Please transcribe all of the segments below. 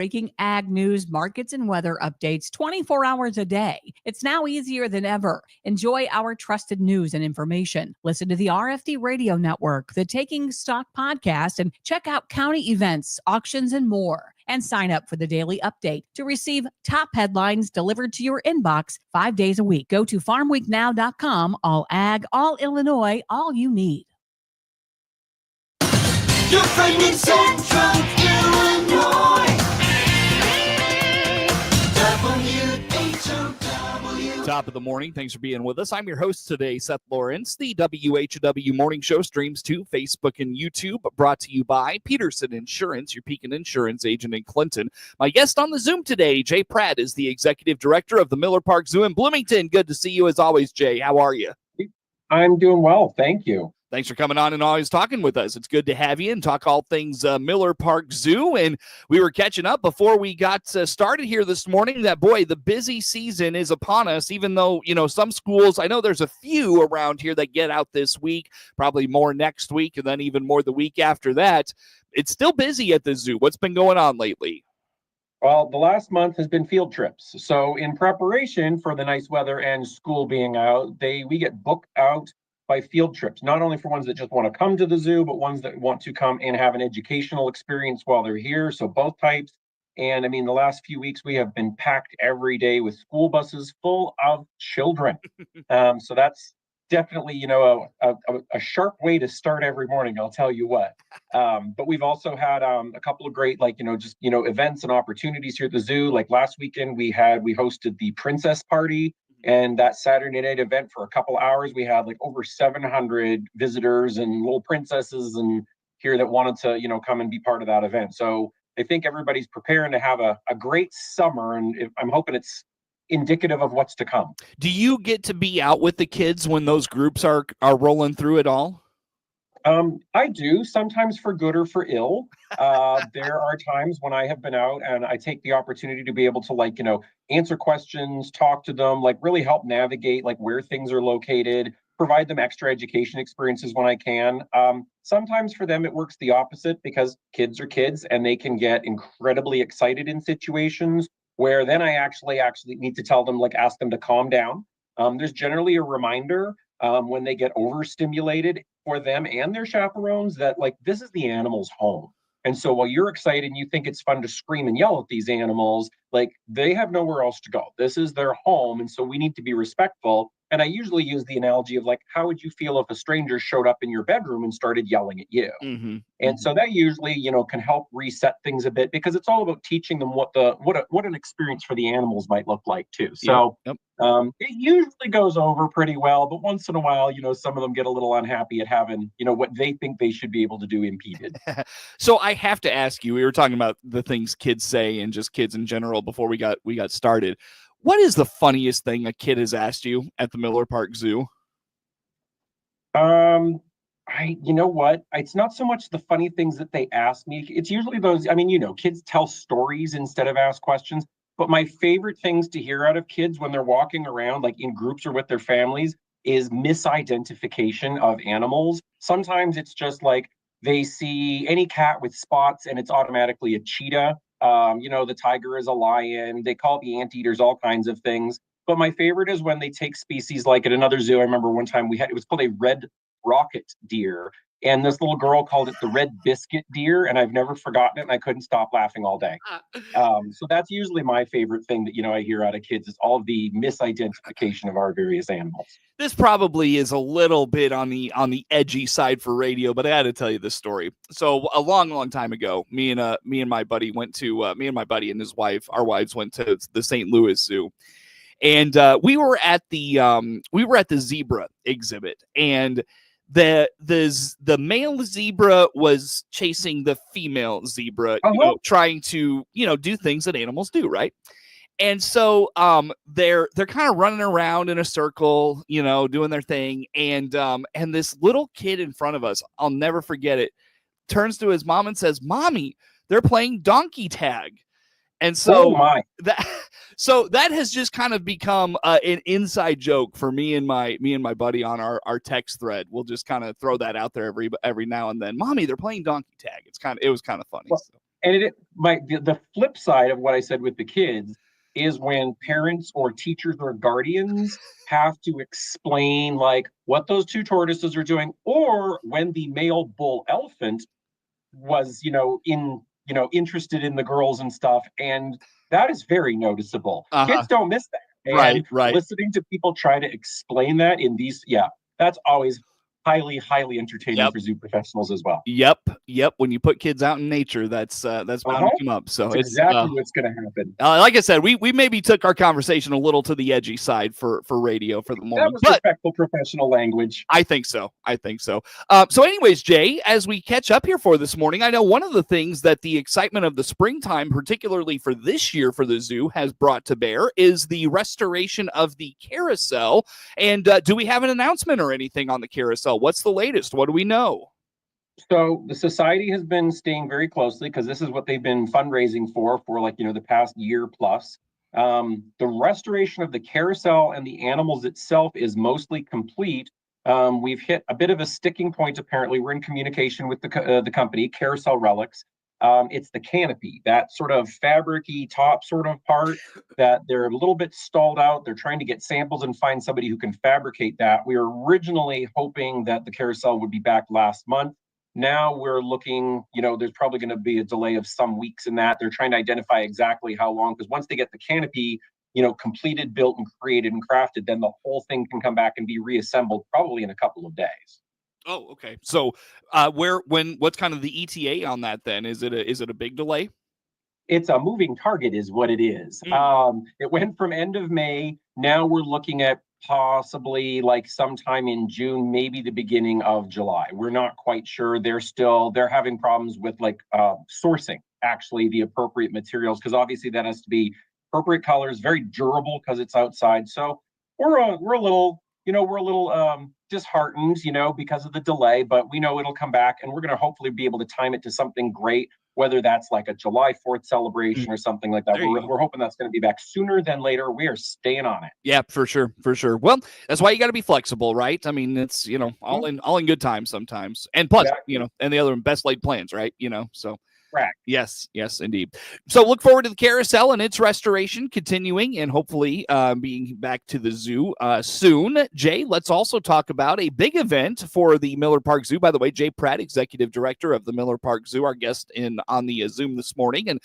Breaking ag news, markets, and weather updates 24 hours a day. It's now easier than ever. Enjoy our trusted news and information. Listen to the RFD Radio Network, the Taking Stock podcast, and check out county events, auctions, and more. And sign up for the daily update to receive top headlines delivered to your inbox 5 days a week. Go to farmweeknow.com. All ag, all Illinois, all you need. Your friend in Central Illinois. WHOW. Top of the morning. Thanks for being with us. I'm your host today, Seth Lawrence. The WHOW Morning Show streams to Facebook and YouTube, brought to you by Peterson Insurance, your Pekin Insurance agent in Clinton. My guest on the Zoom today, Jay Pratte, is the Executive Director of the Miller Park Zoo in Bloomington. Good to see you as always, Jay. How are you? I'm doing well. Thank you. Thanks for coming on and always talking with us. It's good to have you and talk all things Miller Park Zoo. And we were catching up before we got started here this morning that, boy, the busy season is upon us, even though, some schools, I know there's a few around here that get out this week, probably more next week, and then even more the week after that. It's still busy at the zoo. What's been going on lately? Well, the last month has been field trips. So in preparation for the nice weather and school being out, we get booked out by field trips, not only for ones that just want to come to the zoo, but ones that want to come and have an educational experience while they're here. So both types. And I mean, the last few weeks, we have been packed every day with school buses full of children. So that's definitely, a sharp way to start every morning, I'll tell you what. But we've also had a couple of great, events and opportunities here at the zoo. Like last weekend, we hosted the Princess Party. And that Saturday night event for a couple hours, we had over 700 visitors and little princesses and here that wanted to, come and be part of that event. So I think everybody's preparing to have a great summer, and I'm hoping it's indicative of what's to come. Do you get to be out with the kids when those groups are rolling through at all? I do, sometimes for good or for ill. There are times when I have been out and I take the opportunity to be able to answer questions, talk to them, really help navigate where things are located, provide them extra education experiences when I can. Sometimes for them, it works the opposite because kids are kids and they can get incredibly excited in situations where then I actually need to tell them, ask them to calm down. There's generally a reminder when they get overstimulated for them and their chaperones that this is the animal's home. And so while you're excited and you think it's fun to scream and yell at these animals, they have nowhere else to go. This is their home. And so we need to be respectful. And I usually use the analogy of how would you feel if a stranger showed up in your bedroom and started yelling at you? Mm-hmm. And so that usually, can help reset things a bit because it's all about teaching them what an experience for the animals might look like too. So Yep. It usually goes over pretty well, but once in a while, some of them get a little unhappy at having, what they think they should be able to do impeded. So I have to ask you, we were talking about the things kids say and just kids in general before we got started. What is the funniest thing a kid has asked you at the Miller Park Zoo? You know what? It's not so much the funny things that they ask me. It's usually those, kids tell stories instead of ask questions. But my favorite things to hear out of kids when they're walking around, in groups or with their families, is misidentification of animals. Sometimes it's just they see any cat with spots and it's automatically a cheetah. The tiger is a lion. They call the anteaters all kinds of things. But my favorite is when they take species at another zoo. I remember one time it was called a red rocket deer. And this little girl called it the red biscuit deer. And I've never forgotten it. And I couldn't stop laughing all day. So that's usually my favorite thing that, I hear out of kids is all of the misidentification of our various animals. This probably is a little bit on the edgy side for radio, but I had to tell you this story. So a long time ago, me and my buddy and his wife, our wives went to the St. Louis Zoo. And we were at the zebra exhibit, and the male zebra was chasing the female zebra, trying to, do things that animals do, right? And so they're kind of running around in a circle, doing their thing. And this little kid in front of us, I'll never forget it, turns to his mom and says, "Mommy, they're playing donkey tag." And so that has just kind of become an inside joke for me and my buddy on our text thread. We'll just kind of throw that out there every now and then. "Mommy, they're playing donkey tag." It was kind of funny. Well, And the flip side of what I said with the kids is when parents or teachers or guardians have to explain like what those two tortoises are doing, or when the male bull elephant was, interested in the girls and stuff. And that is very noticeable. Uh-huh. Kids don't miss that. Right, And right. listening to people try to explain that in these, yeah, that's always highly, highly entertaining Yep. for zoo professionals as well. Yep. When you put kids out in nature, that's bound to come up. So That's it's exactly what's going to happen. like I said, we maybe took our conversation a little to the edgy side for radio for the That morning, was but respectful professional language. I think so. So anyways, Jay, as we catch up here for this morning, I know one of the things that the excitement of the springtime, particularly for this year for the zoo, has brought to bear is the restoration of the carousel. And do we have an announcement or anything on the carousel? What's the latest? What do we know? So the society has been staying very closely because this is what they've been fundraising for like, the past year plus. The restoration of the carousel and the animals itself is mostly complete. We've hit a bit of a sticking point. Apparently, we're in communication with the company, Carousel Relics. It's the canopy, that sort of fabric-y top sort of part that they're a little bit stalled out. They're trying to get samples and find somebody who can fabricate that. We were originally hoping that the carousel would be back last month. Now we're looking, there's probably going to be a delay of some weeks in that. They're trying to identify exactly how long, because once they get the canopy, completed, built, and created and crafted, then the whole thing can come back and be reassembled probably in a couple of days. Oh, okay. So what's kind of the ETA on that then? Is it a big delay? It's a moving target is what it is. It went from end of May. Now we're looking at possibly like sometime in June, maybe the beginning of July. We're not quite sure. They're having problems with like sourcing actually the appropriate materials, because obviously that has to be appropriate colors, very durable because it's outside. So we're a little disheartened, because of the delay, but we know it'll come back, and we're going to hopefully be able to time it to something great, whether that's like a July 4th celebration or something like that. We're hoping that's going to be back sooner than later. We are staying on it. Yeah, for sure. Well, that's why you got to be flexible, right? I mean, it's all in good time sometimes, and plus, Exactly. and the other best laid plans, right? So. Correct. Yes, indeed. So look forward to the carousel and its restoration continuing, and hopefully being back to the zoo soon. Jay, let's also talk about a big event for the Miller Park Zoo. By the way, Jay Pratte, Executive Director of the Miller Park Zoo, our guest on the Zoom this morning. And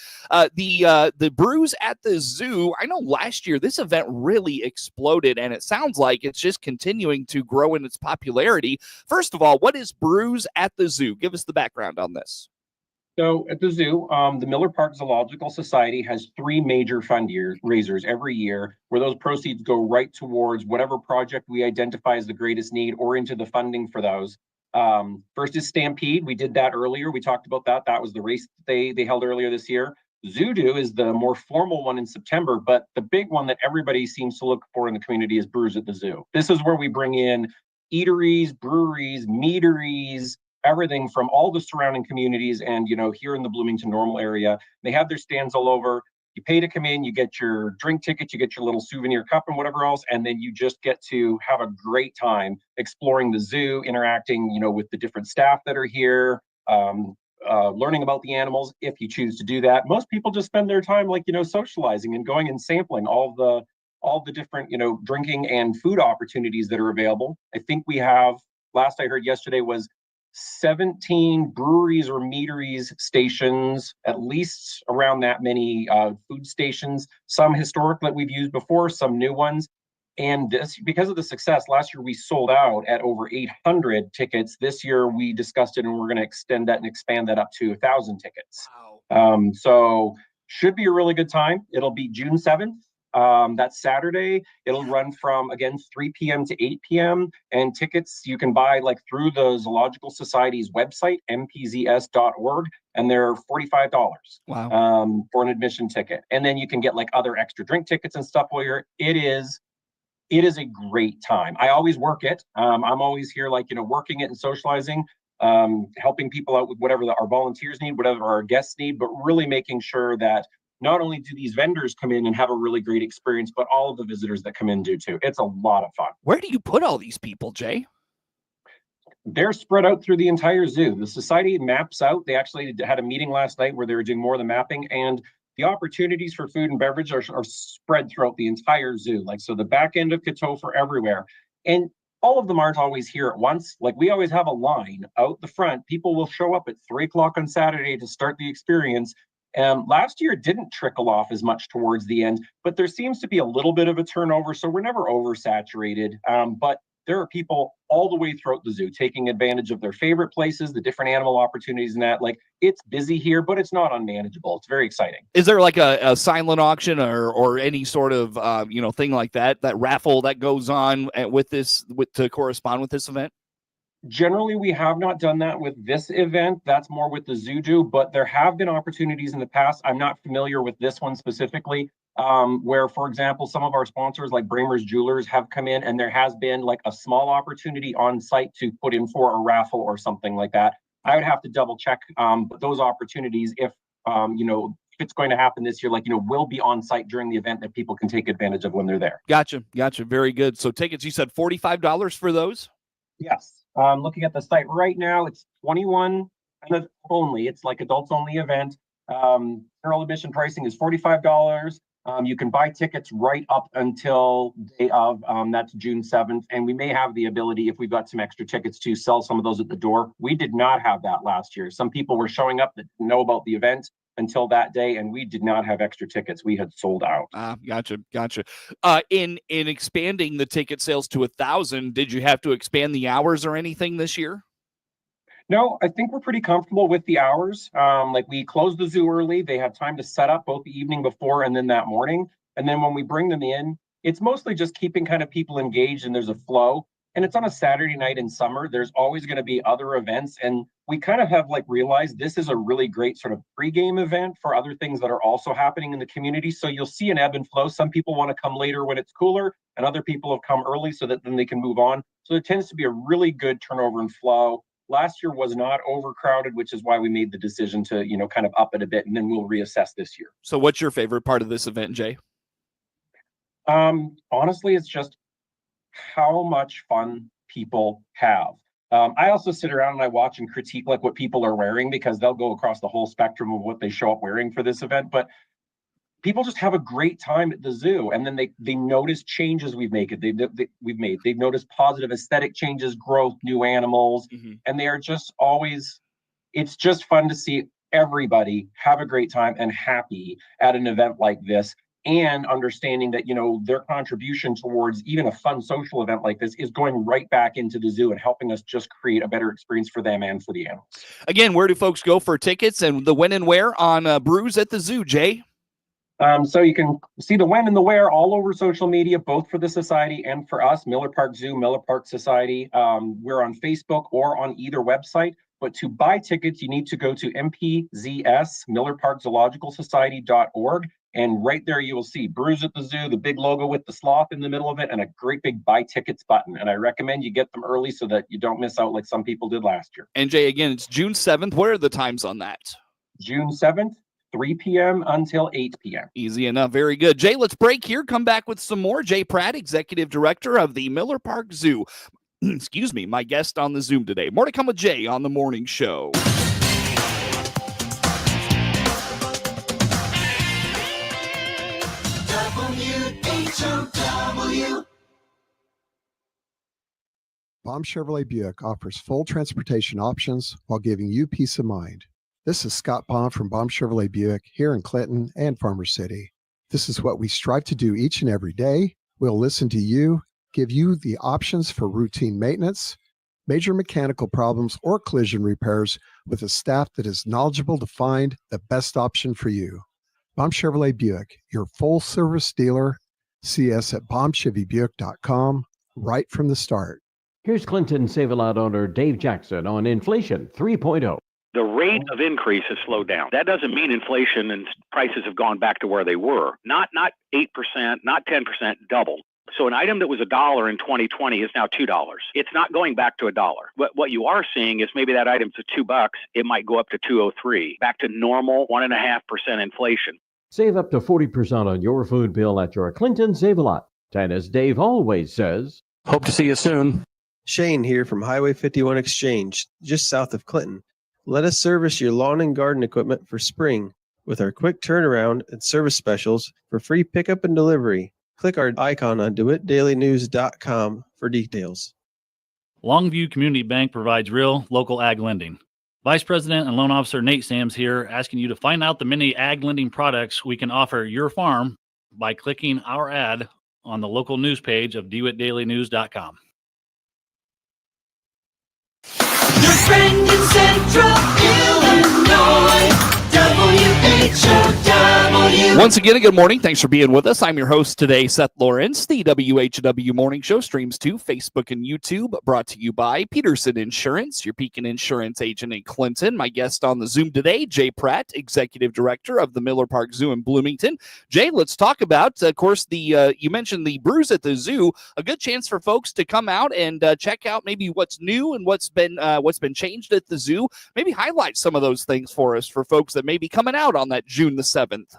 the Brews at the Zoo, I know last year this event really exploded, and it sounds like it's just continuing to grow in its popularity. First of all, what is Brews at the Zoo? Give us the background on this. So at the zoo, the Miller Park Zoological Society has three major fundraisers every year, where those proceeds go right towards whatever project we identify as the greatest need or into the funding for those. First is Stampede. We did that earlier. We talked about that. That was the race that they held earlier this year. Zoodoo is the more formal one in September, but the big one that everybody seems to look for in the community is Brews at the Zoo. This is where we bring in eateries, breweries, meaderies, everything from all the surrounding communities. And, here in the Bloomington Normal area, they have their stands all over. You pay to come in, you get your drink ticket, you get your little souvenir cup and whatever else, and then you just get to have a great time exploring the zoo, interacting, with the different staff that are here, learning about the animals if you choose to do that. Most people just spend their time socializing and going and sampling all the different, drinking and food opportunities that are available. I think we have, last I heard yesterday, was 17 breweries or meaderies stations, at least around that many food stations, some historic that we've used before, some new ones. And this, because of the success, last year we sold out at over 800 tickets. This year we discussed it, and we're going to extend that and expand that up to 1,000 tickets. Wow. So should be a really good time. It'll be June 7th. That's Saturday. It'll run from, again, 3 p.m. to 8 p.m. And tickets you can buy through the Zoological Society's website, mpzs.org, and they're $45. Wow. For an admission ticket. And then you can get other extra drink tickets and stuff while you're. It is a great time. I always work it. I'm always here, working it and socializing, helping people out with whatever our volunteers need, whatever our guests need, but really making sure that not only do these vendors come in and have a really great experience, but all of the visitors that come in do too. It's a lot of fun. Where do you put all these people, Jay? they're spread out through the entire zoo. The society maps out. They actually had a meeting last night where they were doing more of the mapping, and the opportunities for food and beverage are spread throughout the entire zoo. Like, so the back end of Coteau for everywhere. And all of them aren't always here at once. Like, we always have a line out the front. People will show up at 3 o'clock on Saturday to start the experience. Last year didn't trickle off as much towards the end, but there seems to be a little bit of a turnover. So we're never oversaturated. But there are people all the way throughout the zoo taking advantage of their favorite places, the different animal opportunities and that. Like, it's busy here, but it's not unmanageable. It's very exciting. Is there like a silent auction or any sort of thing like that raffle that goes on to correspond with this event? Generally, we have not done that with this event. That's more with the zoo do, but there have been opportunities in the past. I'm not familiar with this one specifically, where, for example, some of our sponsors like Bramer's Jewelers have come in, and there has been like a small opportunity on site to put in for a raffle or something like that. I would have to double check, but those opportunities, if it's going to happen this year, will be on site during the event that people can take advantage of when they're there. Gotcha. Very good. So tickets, you said $45 for those? Yes. Looking at the site right now, it's 21 and only. It's like adults only event. General admission pricing is $45. You can buy tickets right up until day of, that's June 7th. And we may have the ability, if we've got some extra tickets, to sell some of those at the door. We did not have that last year. Some people were showing up that didn't know about the event until that day, and we did not have extra tickets. We had sold out. Gotcha. In expanding the ticket sales to 1,000, did you have to expand the hours or anything this year? No, I think we're pretty comfortable with the hours. We closed the zoo early. They have time to set up both the evening before and then that morning. And then when we bring them in, it's mostly just keeping kind of people engaged, and there's a flow. And it's on a Saturday night in summer. There's always going to be other events. And we kind of have realized this is a really great sort of pregame event for other things that are also happening in the community. So you'll see an ebb and flow. Some people want to come later when it's cooler, and other people have come early so that then they can move on. So there tends to be a really good turnover and flow. Last year was not overcrowded, which is why we made the decision to, kind of up it a bit, and then we'll reassess this year. So what's your favorite part of this event, Jay? Honestly, it's just how much fun people have. I also sit around and I watch and critique what people are wearing, because they'll go across the whole spectrum of what they show up wearing for this event. But people just have a great time at the zoo, and then they notice changes we've made. They've noticed positive aesthetic changes, growth, new animals, and they are just always. It's just fun to see everybody have a great time and happy at an event like this. And understanding that, their contribution towards even a fun social event like this is going right back into the zoo and helping us just create a better experience for them and for the animals. Again, where do folks go for tickets and the when and where on Brews at the Zoo, Jay? So you can see the when and the where all over social media, both for the society and for us, Miller Park Zoo, Miller Park Society. We're on Facebook or on either website. But to buy tickets, you need to go to mpzs, millerparkzoologicalsociety.org. And right there, you will see Brews at the Zoo, the big logo with the sloth in the middle of it, and a great big buy tickets button. And I recommend you get them early so that you don't miss out like some people did last year. And Jay, again, it's June 7th. What are the times on that? June 7th, 3 p.m. until 8 p.m. Easy enough. Very good. Jay, let's break here. Come back with some more. Jay Pratte, Executive Director of the Miller Park Zoo. Excuse me, my guest on the Zoom today. More to come with Jay on the morning show. WHOW. Baum Chevrolet Buick offers full transportation options while giving you peace of mind. This is Scott Baum from Baum Chevrolet Buick here in Clinton and Farmer City. This is what we strive to do each and every day. We'll listen to you, give you the options for routine maintenance, major mechanical problems, or collision repairs with a staff that is knowledgeable to find the best option for you. Baum Chevrolet Buick, your full service dealer. See us at baumchevybuick.com right from the start. Here's Clinton Save-A-Lot owner Dave Jackson on Inflation 3.0. The rate of increase has slowed down. That doesn't mean inflation and prices have gone back to where they were. Not 8%, not 10%, doubled. So an item that was $1 in 2020 is now $2. It's not going back to $1. What you are seeing is maybe that item's at $2, it might go up to $2.03, back to normal 1.5% inflation. Save up to 40% on your food bill at your Clinton Save-A-Lot. And as Dave always says, hope to see you soon. Shane here from Highway 51 Exchange, just south of Clinton. Let us service your lawn and garden equipment for spring with our quick turnaround and service specials for free pickup and delivery. Click our icon on DeWittDailyNews.com for details. Longview Community Bank provides real local ag lending. Vice President and Loan Officer Nate Sams here, asking you to find out the many ag lending products we can offer your farm by clicking our ad on the local news page of DeWittDailyNews.com. Your friend in Central Illinois, WHOW. Once again, good morning. Thanks for being with us. I'm your host today, Seth Lawrence. The WHW Morning Show streams to Facebook and YouTube, brought to you by Peterson Insurance, your Pekin Insurance agent in Clinton. My guest on the Zoom today, Jay Pratte, Executive Director of the Miller Park Zoo in Bloomington. Jay, let's talk about, of course, you mentioned the Brews at the zoo. A good chance for folks to come out and check out maybe what's new and what's been changed at the zoo. Maybe highlight some of those things for us, for folks that may be coming out on that June the 7th.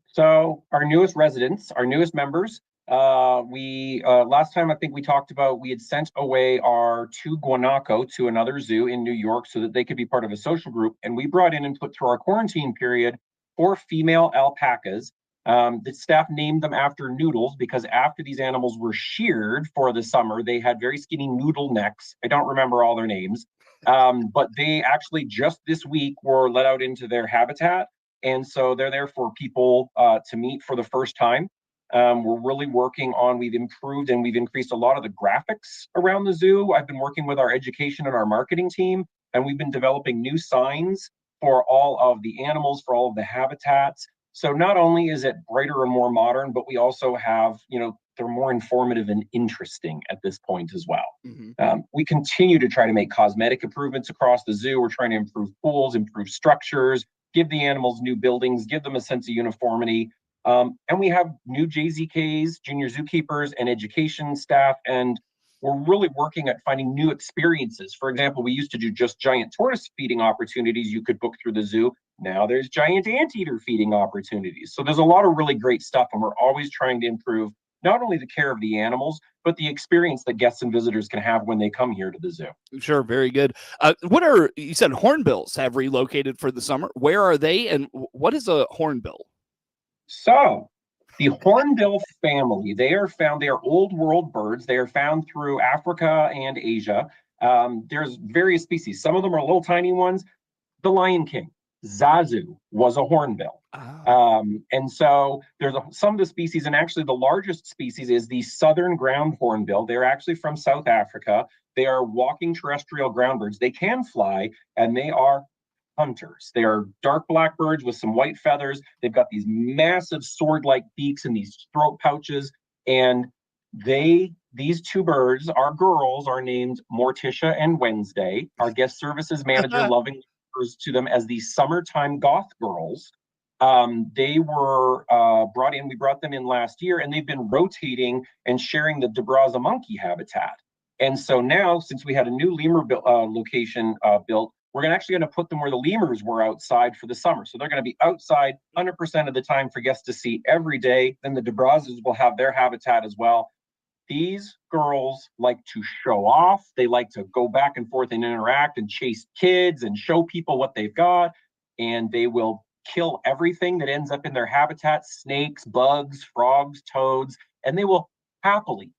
So our newest residents, our newest members, we last time I think we talked about, we had sent away our two guanaco to another zoo in New York so that they could be part of a social group. And we brought in and put through our quarantine period 4 female alpacas. The staff named them after noodles because after these animals were sheared for the summer, they had very skinny noodle necks. I don't remember all their names. But they actually just this week were let out into their habitat. And so they're there for people to meet for the first time. We're really working on, we've improved and we've increased a lot of the graphics around the zoo. I've been working with our education and our marketing team, and we've been developing new signs for all of the animals, for all of the habitats. So not only is it brighter and more modern, but we also have, they're more informative and interesting at this point as well. Mm-hmm. We continue to try to make cosmetic improvements across the zoo. We're trying to improve pools, improve structures, give the animals new buildings, give them a sense of uniformity. And we have new JZKs, junior zookeepers, and education staff. And we're really working at finding new experiences. For example, we used to do just giant tortoise feeding opportunities you could book through the zoo. Now there's giant anteater feeding opportunities. So there's a lot of really great stuff. And we're always trying to improve not only the care of the animals, but the experience that guests and visitors can have when they come here to the zoo. Sure, very good. You said hornbills have relocated for the summer. Where are they, and what is a hornbill? So the hornbill family, they are old world birds. They are found through Africa and Asia. There's various species. Some of them are little tiny ones. The Lion King, Zazu, was a hornbill. Oh. And so there's some of the species, and actually the largest species is the southern ground hornbill. They're actually from South Africa. They are walking terrestrial ground birds. They can fly, and they are hunters. They are dark black birds with some white feathers. They've got these massive sword-like beaks and these throat pouches. And these two birds, our girls, are named Morticia and Wednesday. Our guest services manager lovingly refers to them as the summertime goth girls. They were brought in, we brought them in last year, and they've been rotating and sharing the DeBraza monkey habitat. And so now, since we had a new lemur location built, we're actually going to put them where the lemurs were outside for the summer. So they're going to be outside 100% of the time for guests to see every day. Then the DeBrazas will have their habitat as well. These girls like to show off. They like to go back and forth and interact and chase kids and show people what they've got. And they will kill everything that ends up in their habitat: snakes, bugs, frogs, toads, and they will happily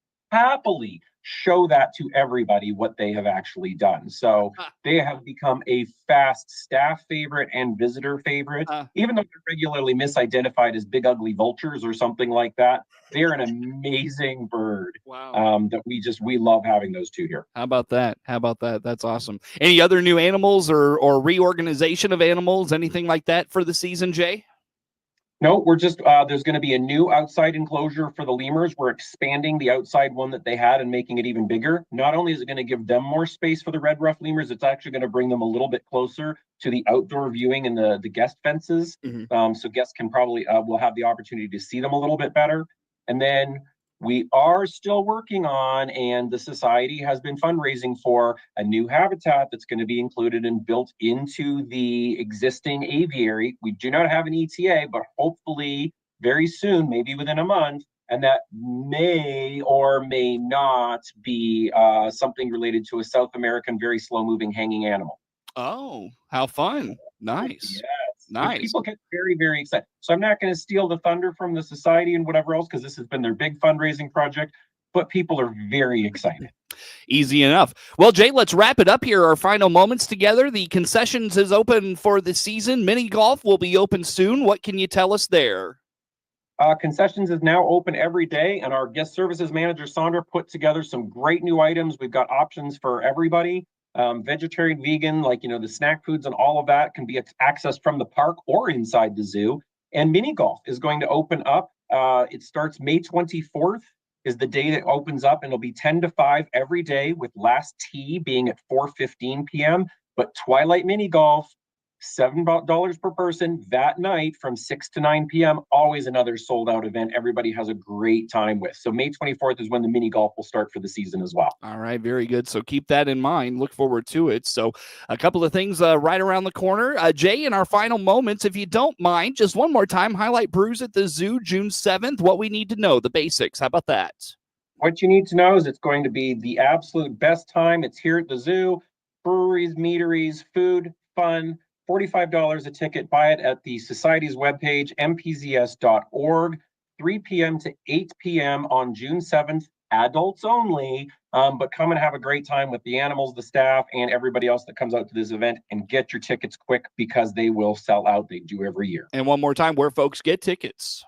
show that to everybody what they have actually done. So they have become a fast staff favorite and visitor favorite. Even though they're regularly misidentified as big ugly vultures or something like that, they're an amazing bird. Wow. That we love having those two here. How about that? That's awesome. Any other new animals or reorganization of animals, anything like that for the season, Jay? No, we're just, there's going to be a new outside enclosure for the lemurs. We're expanding the outside one that they had and making it even bigger. Not only is it going to give them more space for the red ruff lemurs, it's actually going to bring them a little bit closer to the outdoor viewing and the guest fences. Mm-hmm. So guests can probably, will have the opportunity to see them a little bit better. And then we are still working on, and the society has been fundraising for a new habitat that's going to be included and built into the existing aviary. We do not have an ETA, but hopefully very soon, maybe within a month, and that may or may not be something related to a South American, very slow-moving hanging animal. Oh, how fun. Nice. Yes. Nice. People get very, very excited. So I'm not going to steal the thunder from the society and whatever else, because this has been their big fundraising project, but people are very excited. Easy enough. Well, Jay, let's wrap it up here. Our final moments together. The concessions is open for the season. Mini golf will be open soon. What can you tell us there? Concessions is now open every day, and our guest services manager, Sandra, put together some great new items. We've got options for everybody. Vegetarian, vegan, like, the snack foods and all of that can be accessed from the park or inside the zoo. And mini golf is going to open up. It starts May 24th is the day that opens up, and it'll be 10 to 5 every day, with last tee being at 4:15 p.m. But Twilight Mini Golf, $7 per person that night from 6 to 9 p.m. Always another sold out event everybody has a great time with. So May 24th is when the mini golf will start for the season as well. All right, very good. So keep that in mind. Look forward to it. So a couple of things right around the corner. Jay, in our final moments, if you don't mind, just one more time, highlight Brews at the Zoo, June 7th, what we need to know, the basics. How about that? What you need to know is it's going to be the absolute best time. It's here at the zoo. Breweries, meaderies, food, fun. $45 a ticket. Buy it at the Society's webpage, mpzs.org, 3 p.m. to 8 p.m. on June 7th, adults only. But come and have a great time with the animals, the staff, and everybody else that comes out to this event, and get your tickets quick because they will sell out. They do every year. And one more time, where folks get tickets.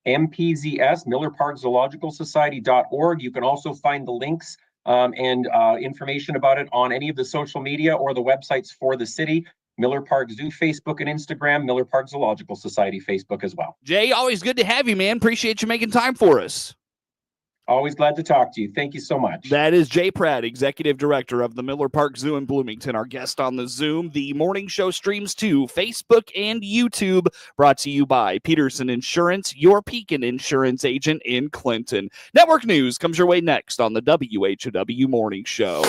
MPZS, Miller Park Zoological Society.org. You can also find the links and information about it on any of the social media or the websites for the city. Miller Park Zoo Facebook and Instagram, Miller Park Zoological Society Facebook as well. Jay, always good to have you, man. Appreciate you making time for us. Always glad to talk to you. Thank you so much. That is Jay Pratte, Executive Director of the Miller Park Zoo in Bloomington, our guest on the Zoom. The morning show streams to Facebook and YouTube, brought to you by Peterson Insurance, your Pekin Insurance agent in Clinton. Network news comes your way next on the WHOW Morning Show.